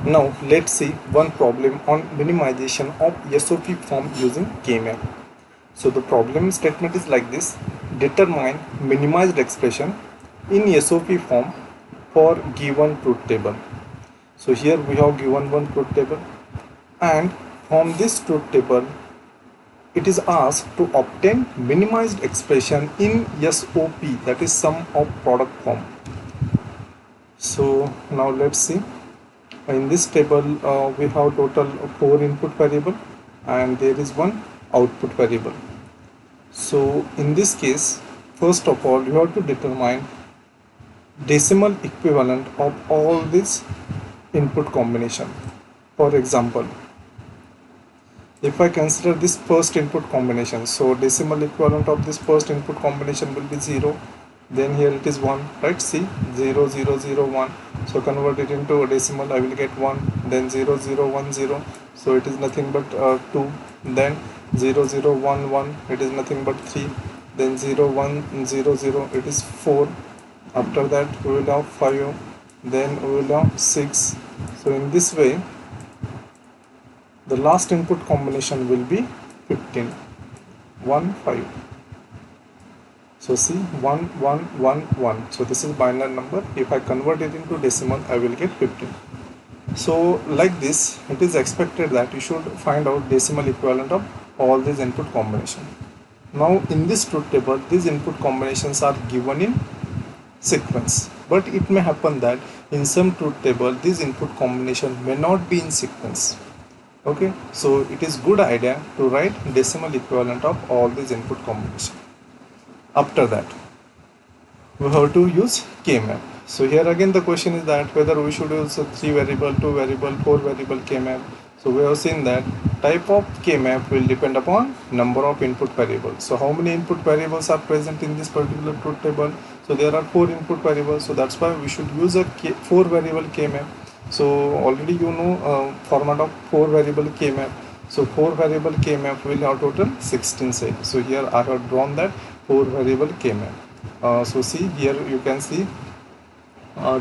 Now let's see one problem on minimization of SOP form using K-map. So the problem statement is like this: determine minimized expression in SOP form for given truth table. So here we have given one truth table, and from this truth table it is asked to obtain minimized expression in SOP, that is sum of product form. So now let's see. In this table we have total 4 input variable and there is one output variable. So in this case, first of all you have to determine decimal equivalent of all these input combination. For example, if I consider this first input combination, so decimal equivalent of this first input combination will be 0, then here it is 1, right? See, 0 0 0 1, so convert it into a decimal, I will get 1, then 0 0 1 0, so it is nothing but 2, then 0 0 1 1, it is nothing but 3, then 0 1 0 0, it is 4, after that we will have 5, then we will have 6. So in this way the last input combination will be 15, 1 5. So see, 1 1 1 1, so this is binary number. If I convert it into decimal I will get 15. So like this it is expected that you should find out decimal equivalent of all these input combination. Now in this truth table these input combinations are given in sequence, but it may happen that in some truth table this input combination may not be in sequence. Okay, so it is good idea to write decimal equivalent of all these input combination. After that we have to use K-map. So here again the question is that whether we should use a 3 variable, 2 variable, 4 variable K-map. So we have seen that type of K-map will depend upon number of input variables. So how many input variables are present in this particular truth table? So there are 4 input variables, so that's why we should use a 4 variable K-map. So already you know format of 4 variable K-map. So 4 variable K-map will have total 16 cells. So here I have drawn that 4 variable K-map. So see, here you can see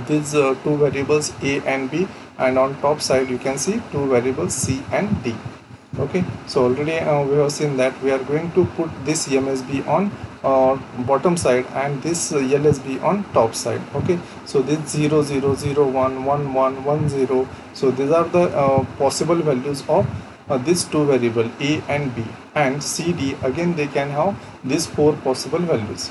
these two variables A and B, and on top side you can see two variables C and D. Okay, so already we have seen that we are going to put this MSB on bottom side and this LSB on top side. Okay, so this 0 0 0 1 1 1 1 0, so these are the possible values of these two variable A and B, and CD again they can have these 4 possible values.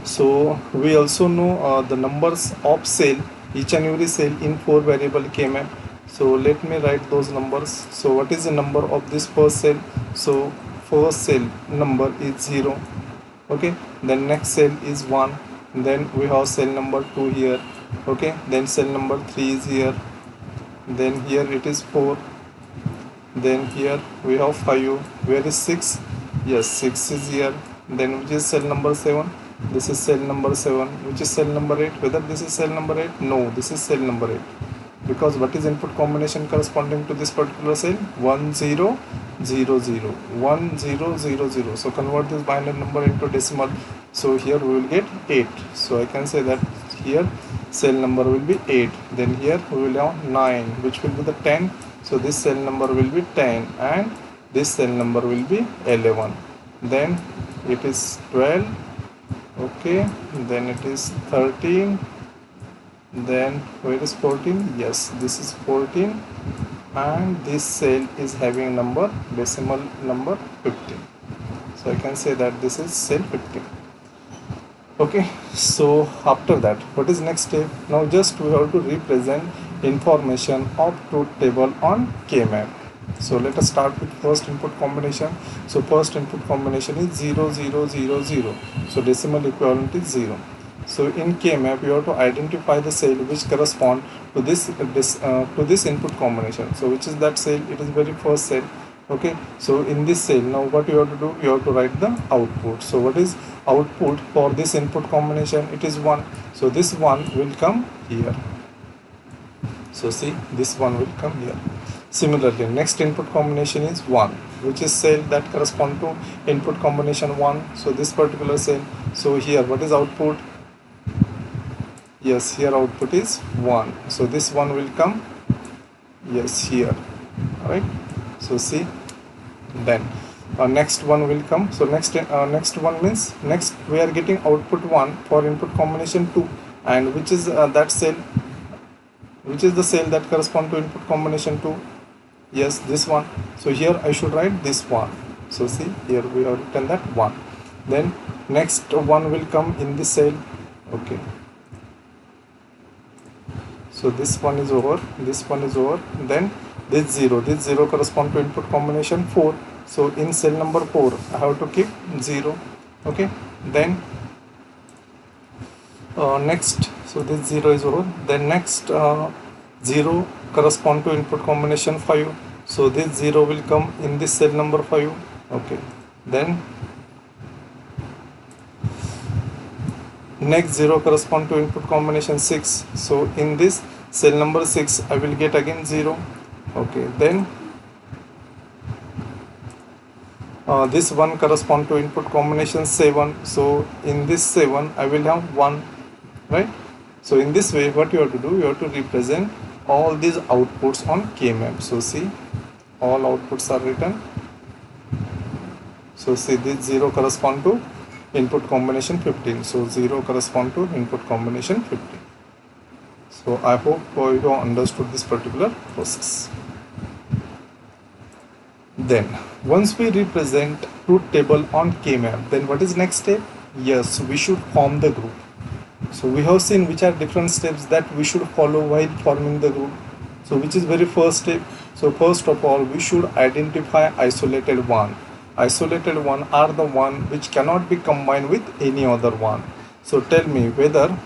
So we also know the numbers of cell, each and every cell in 4 variable K-map. So let me write those numbers. So what is the number of this first cell? So first cell number is 0. Okay, then next cell is 1, then we have cell number 2 here. Okay, then cell number 3 is here, then here it is 4, then here we have 5. Where is 6? Yes, 6 is here. Then which is cell number 7? This is cell number 7. Which is cell number 8? Whether this is cell number 8? No, this is cell number 8. Because what is input combination corresponding to this particular cell? 1 0 0 0 1 0 0 0. So convert this binary number into decimal. So here we will get 8. So I can say that here cell number will be 8. Then here we will have 9, which will be the 10. So this cell number will be 10 and this cell number will be 11. Then it is 12. Okay, then it is 13. Then where is 14? Yes, this is 14, and this cell is having number, decimal number 15. So I can say that this is cell 15. Okay, so after that what is next step? Now just we have to represent information of truth table on K-map. So let us start with first input combination. So first input combination is 0 0 0 0. So decimal equivalent is 0. So in K-map you have to identify the cell which correspond to this input combination. So which is that cell? It is very first cell. Okay, so in this cell now what you have to do? You have to write the output. So what is output for this input combination? It is 1. So this 1 will come here. So see, this 1 will come here. Similarly, next input combination is 1, which is cell that correspond to input combination 1. So this particular cell. So here what is output? Yes, here output is 1. So this 1 will come Yes, here. Right. So see, then next one will come. So next one means next we are getting output 1 for input combination 2, and which is that cell, which is the cell that correspond to input combination 2. Yes, this one. So here I should write this one. So see, here we have written that 1. Then next one will come in this cell. Okay, so this one is over, this one is over. Then this 0 correspond to input combination 4. So in cell number 4 I have to keep 0. Okay, then next, so this 0 is over. Then next 0 correspond to input combination 5. So this 0 will come in this cell number 5. Okay, then next 0 correspond to input combination 6. So in this cell number 6 I will get again 0. Okay, then this one correspond to input combination 7. So in this 7 I will have 1, right? So in this way what you have to do, you have to represent all these outputs on K-map. So see, all outputs are written. So see, this 0 correspond to input combination 15. So 0 correspond to input combination 15. So I hope you have understood this particular process. Then once we represent truth table on K-map, then what is next step? Yes, we should form the group. So we have seen which are different steps that we should follow while forming the group. So which is very first step? So first of all, we should identify isolated one. Isolated one are the one which cannot be combined with any other one. So tell me whether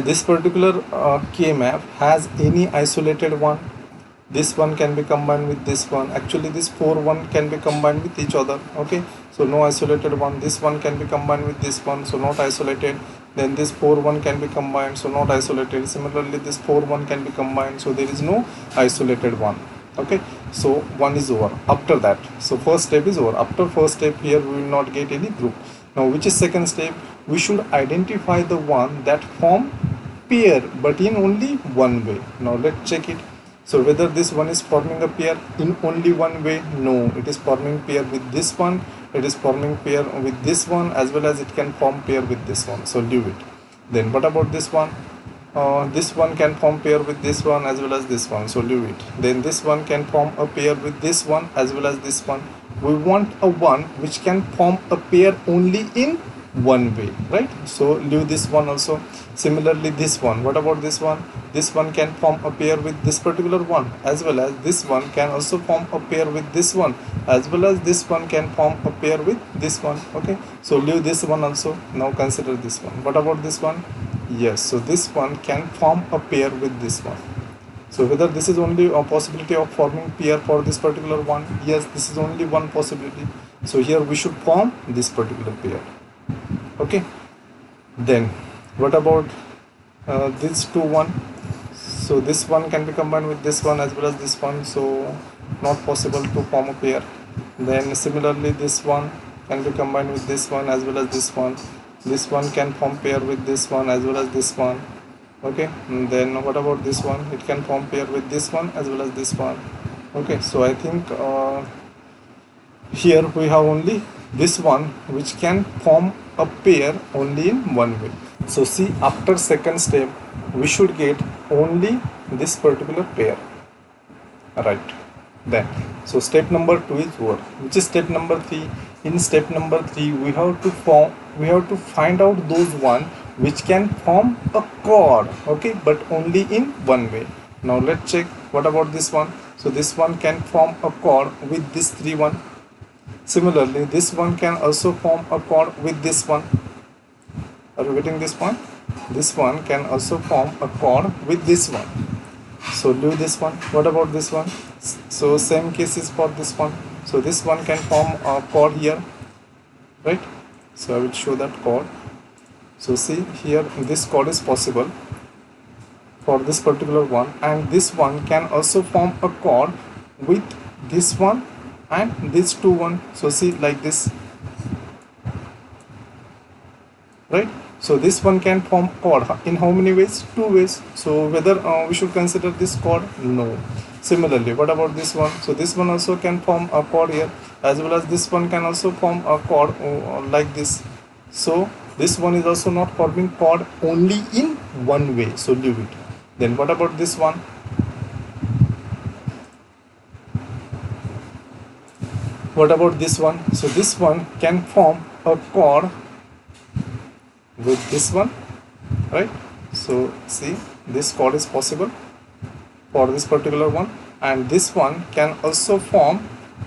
this particular K-map has any isolated one. This one can be combined with this one. Actually this 4 1 can be combined with each other. Okay, so no isolated one. This one can be combined with this one, so not isolated. Then this 4 1 can be combined, so not isolated. Similarly this 4 1 can be combined, so there is no isolated one. Okay, so one is over. After that, so first step is over. After first step, here we will not get any group. Now which is second step? We should identify the one that form pair but in only one way. Now let's check it. So whether this one is forming a pair in only one way? No, it is forming pair with this one, it is forming pair with this one, as well as it can form pair with this one. So leave it. Then what about this one? This one can form pair with this one as well as this one, so leave it. Then this one can form a pair with this one as well as this one. We want a one which can form a pair only in one way, right? So leave this one also. Similarly this one, what about this one? This one can form a pair with this particular one, as well as this one can also form a pair with this one, as well as this one can form a pair with this one. Okay, so leave this one also. Now consider this one. What about this one? Yes, so this one can form a pair with this one. So whether this is only a possibility of forming pair for this particular one? Yes, this is only one possibility. So here we should form this particular pair. Okay, then what about this 2 1? So this one can be combined with this one as well as this one, so not possible to form a pair. Then similarly this one can be combined with this one as well as this one. This one can form pair with this one as well as this one. Okay, and then what about this one? It can form pair with this one as well as this one. Okay, so I think here we have only this one which can form a pair only in one way. So see, after second step we should get only this particular pair, right? Then so step number 2 is over. Which is step number 3? In step number 3 we have to find out those one which can form a chord, okay, but only in one way. Now let's check. What about this one? So this one can form a chord with this 3 1. Similarly this one can also form a chord with this one. Are you getting this point? This one can also form a chord with this one. So leave this one. What about this one? So same case is for this one. So this one can form a chord here, right? So I will show that chord. So see here, this chord is possible for this particular one, and this one can also form a chord with this one and this 2 1. So see, like this, right? So this one can form chord in how many ways? Two ways. So whether we should consider this chord? No. Similarly, what about this one? So this one also can form a chord here, as well as this one can also form a chord like this. So this one is also not forming chord only in one way, so leave it. Then what about this one? What about this one? So this one can form a chord with this one, right? So see, this chord is possible for this particular one, and this one can also form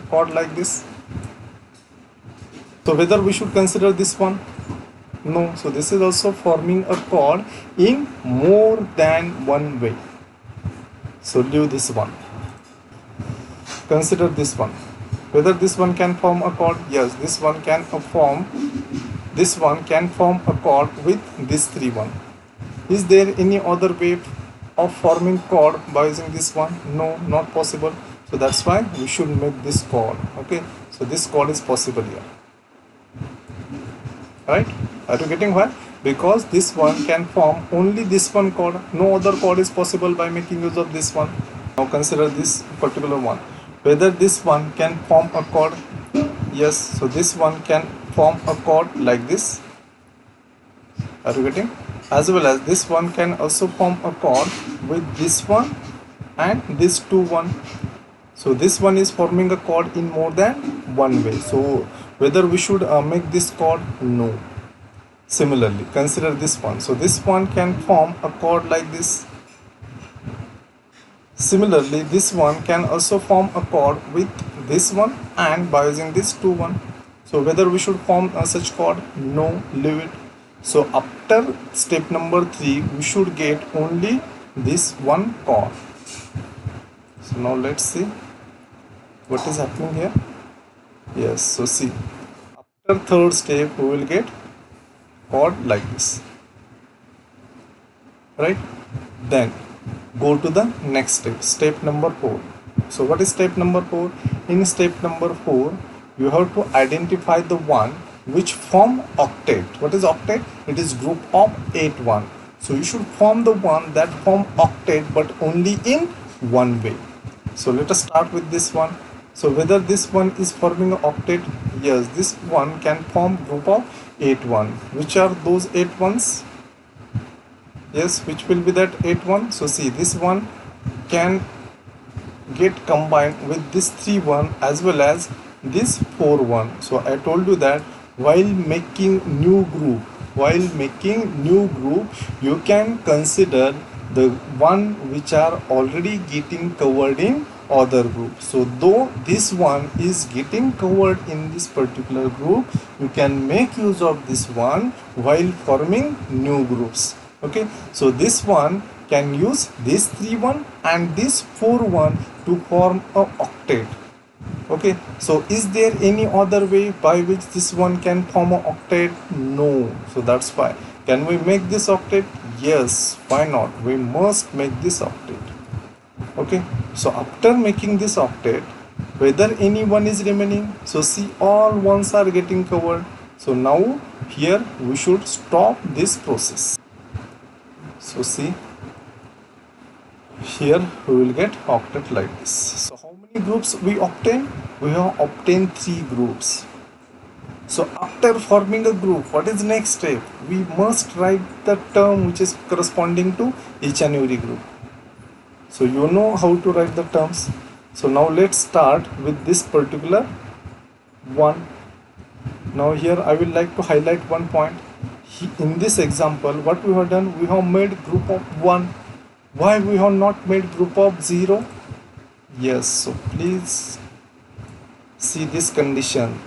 chord like this. So whether we should consider this one? No. So this is also forming a chord in more than one way. So leave this one. Consider this one. Whether this one can form a chord? Yes, this one can form. This one can form a chord with this 3-1. Is there any other way of forming chord by using this one? No, not possible. So that's why we should make this chord. Okay. So this chord is possible here. Right? Are you getting why? Because this one can form only this one chord. No other chord is possible by making use of this one. Now consider this particular one. Whether this one can form a chord? Yes. So this one can form a chord like this. Are you getting? As well as this one can also form a chord with this one and this 2-1. So this one is forming a chord in more than one way. So whether we should make this chord? No. Similarly, consider this one. So this one can form a chord like this. Similarly, this one can also form a chord with this one and by using this 2-1. So whether we should form such chord? No, leave it. So after step number 3, we should get only this one chord. So now let's see what is happening here. Yes, so see, after third step we will get chord like this, right? Then go to the next step, step number 4. So what is step number 4? In step number 4, you have to identify the one which form octet. What is octet? It is group of 8-1. So you should form the one that form octet but only in one way. So let us start with this one. So whether this one is forming an octet? Yes, this one can form group of 8-1. Which are those 8-1s? Yes, which will be that 8-1? So see, this one can get combined with this 3-1 as well as this 4-1. So I told you that while making new group, you can consider the one which are already getting covered in other group. So though this one is getting covered in this particular group, you can make use of this one while forming new groups. Okay, so this one can use this 3-1 and this 4-1 to form a octet. Okay, so is there any other way by which this one can form an octet? No. So that's why. Can we make this octet? Yes. Why not? We must make this octet. Okay, so after making this octet, whether any one is remaining? So see, all ones are getting covered. So now here we should stop this process. So see, here we will get octet like this. So how many groups we obtain? We have obtained 3 groups. So after forming a group, what is the next step? We must write the term which is corresponding to each and every group. So you know how to write the terms. So now let's start with this particular one. Now here I will like to highlight one point. In this example, what we have done, we have made group of 1. Why we have not made group of 0? Yes, so please see this condition.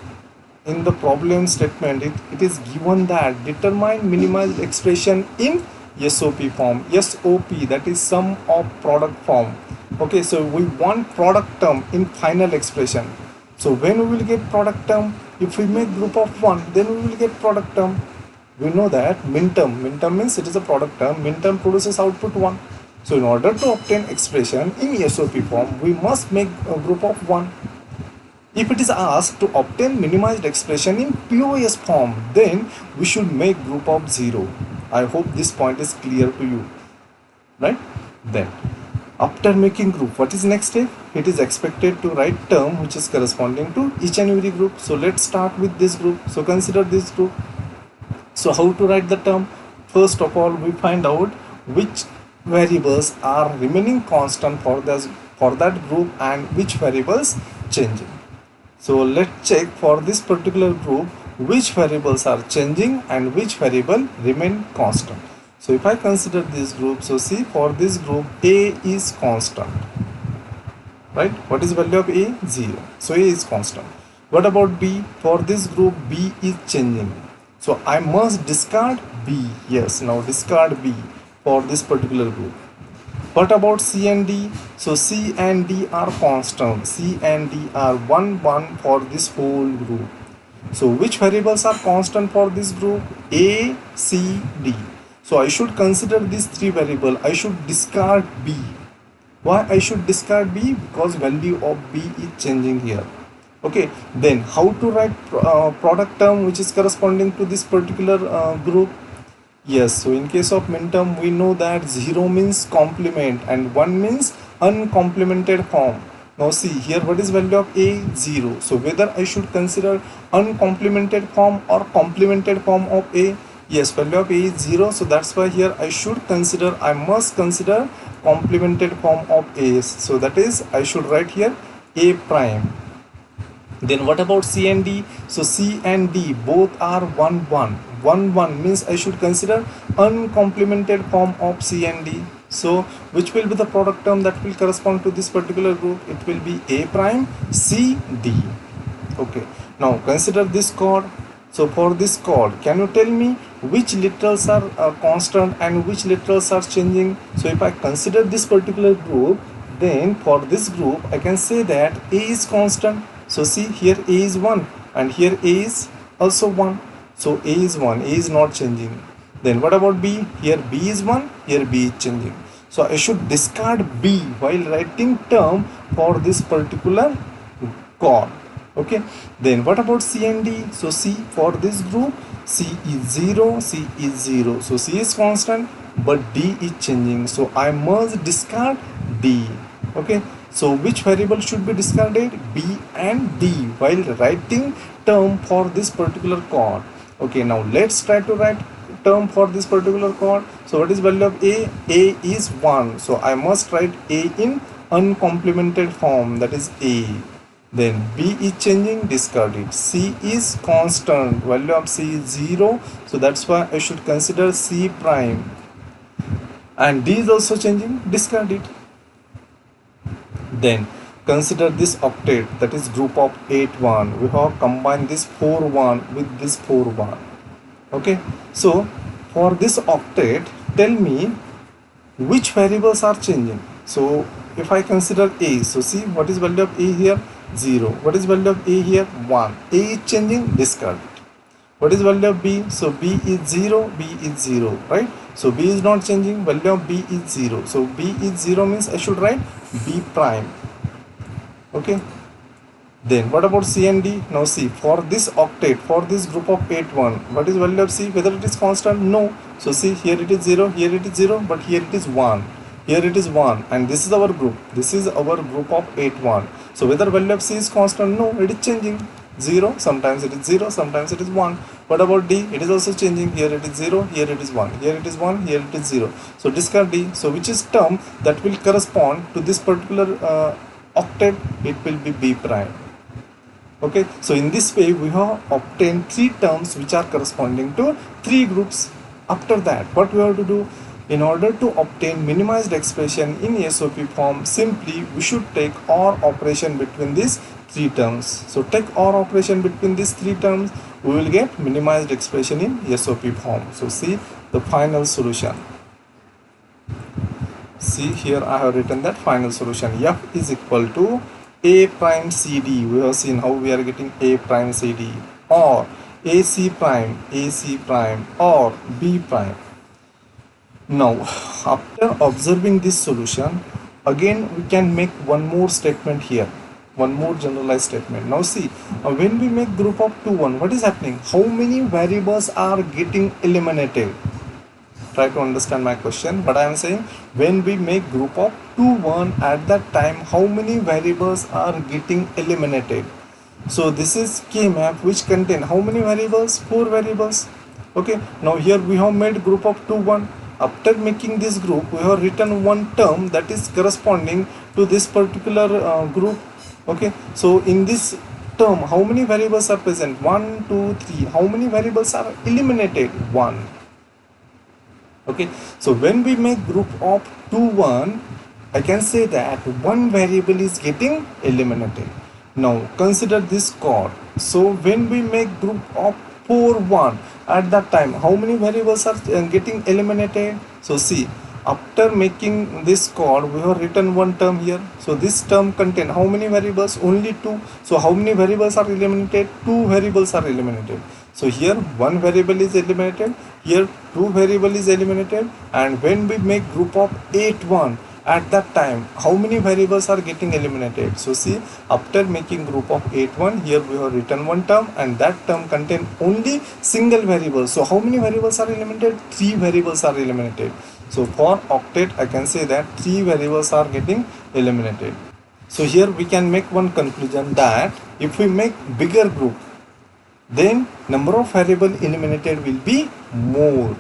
In the problem statement, it is given that determine minimized expression in SOP form. SOP, that is sum of product form. Okay, so we want product term in final expression. So when we will get product term? If we make group of 1, then we will get product term. We know that minterm means it is a product term. Minterm produces output 1. So in order to obtain expression in SOP form, we must make a group of 1. If it is asked to obtain minimized expression in POS form, then we should make group of 0. I hope this point is clear to you, right? Then after making group, what is next step? It is expected to write term which is corresponding to each and every group. So let's start with this group. So consider this group. So how to write the term? First of all, we find out which variables are remaining constant for that group and which variables changing. So let's check for this particular group which variables are changing and which variable remain constant. So if I consider this group, so see, for this group A is constant, right? What is value of A? 0. So A is constant. What about B? For this group B is changing. So I must discard B. Yes, now discard B for this particular group. What about C and D? So C and D are constant. C and D are 1, 1 for this whole group. So which variables are constant for this group? A, C, D. So I should consider these three variables. I should discard B. Why I should discard B? Because value of B is changing here. Okay, then how to write product term which is corresponding to this particular group? Yes, so in case of min term, we know that 0 means complement and 1 means uncomplemented form. Now see here, what is value of A? 0. So whether I should consider uncomplemented form or complemented form of A? Yes, value of A is 0. So that's why here I must consider complemented form of A. So that is, I should write here A prime. Then what about C and D? So C and D both are 1, 1. 1, 1 means I should consider uncomplemented form of C and D. So which will be the product term that will correspond to this particular group? It will be A prime C D. Okay. Now consider this chord. So for this chord, can you tell me which literals are constant and which literals are changing? So if I consider this particular group, then for this group I can say that A is constant. So see here A is 1 and here A is also 1. So A is 1, A is not changing. Then what about B? Here B is 1, here B is changing. So I should discard B while writing term for this particular chord. Okay. Then what about C and D? So C for this group, C is 0, C is 0. So C is constant but D is changing. So I must discard D. Okay. So which variable should be discarded? B and D while writing term for this particular chord. Okay, now let's try to write term for this particular chord. So what is value of A? A is 1. So I must write A in uncomplemented form, that is A. Then B is changing, discard it. C is constant, value of C is 0. So that's why I should consider C prime. And D is also changing, discard it. Then consider this octet, that is group of 8, 1. We have combined this 4, 1 with this 4, 1. Okay. So for this octet, tell me which variables are changing. So if I consider A, so see what is value of A here? 0. What is value of A here? 1. A is changing, discard it. What is value of B? So B is 0, B is 0, right? So B is not changing, value of B is 0. So B is 0 means I should write B prime. Okay. Then what about C and D? Now see, for this octet, for this group of 8, 1, what is value of C? Whether it is constant? No. So see, here it is 0, here it is 0, but here it is 1. Here it is 1 and this is our group. This is our group of 8, 1. So whether value of C is constant? No, it is changing. 0, sometimes it is 0, sometimes it is 1. What about D? It is also changing. Here it is 0, here it is 1, here it is 1, here it is 0. So discard D. So which is term that will correspond to this particular octet? It will be B prime. Okay, so in this way we have obtained 3 terms which are corresponding to 3 groups. After that, what we have to do? In order to obtain minimized expression in SOP form, simply we should take OR operation between these 3 terms. So take OR operation between these 3 terms, we will get minimized expression in SOP form. So see the final solution. See here I have written that final solution. F is equal to A prime CD. We have seen how we are getting A prime CD, or AC prime or B prime. Now after observing this solution, again we can make one more statement here. One more generalized statement. Now see, when we make group of 2 1, what is happening? How many variables are getting eliminated? Try to understand my question. But I am saying, when we make group of 2 1, at that time how many variables are getting eliminated? So this is K map which contain how many variables? 4 variables. Okay, now here we have made group of 2 1. After making this group, we have written one term that is corresponding to this particular group. Okay, so in this term how many variables are present? 1 2 3. How many variables are eliminated? 1. Okay, so when we make group of 2 1, I can say that one variable is getting eliminated. Now consider this chord. So when we make group of 4 1, at that time how many variables are getting eliminated? So see, after making this chord, we have written one term here. So this term contain how many variables? Only 2. So how many variables are eliminated? 2 variables are eliminated. So here one variable is eliminated, here 2 variable is eliminated. And when we make group of 8 1, at that time how many variables are getting eliminated? So see, after making group of 8 1, here we have written one term, and that term contain only single variable. So how many variables are eliminated? 3 variables are eliminated. So for octet, I can say that 3 variables are getting eliminated. So here we can make one conclusion that if we make bigger group, then number of variable eliminated will be more.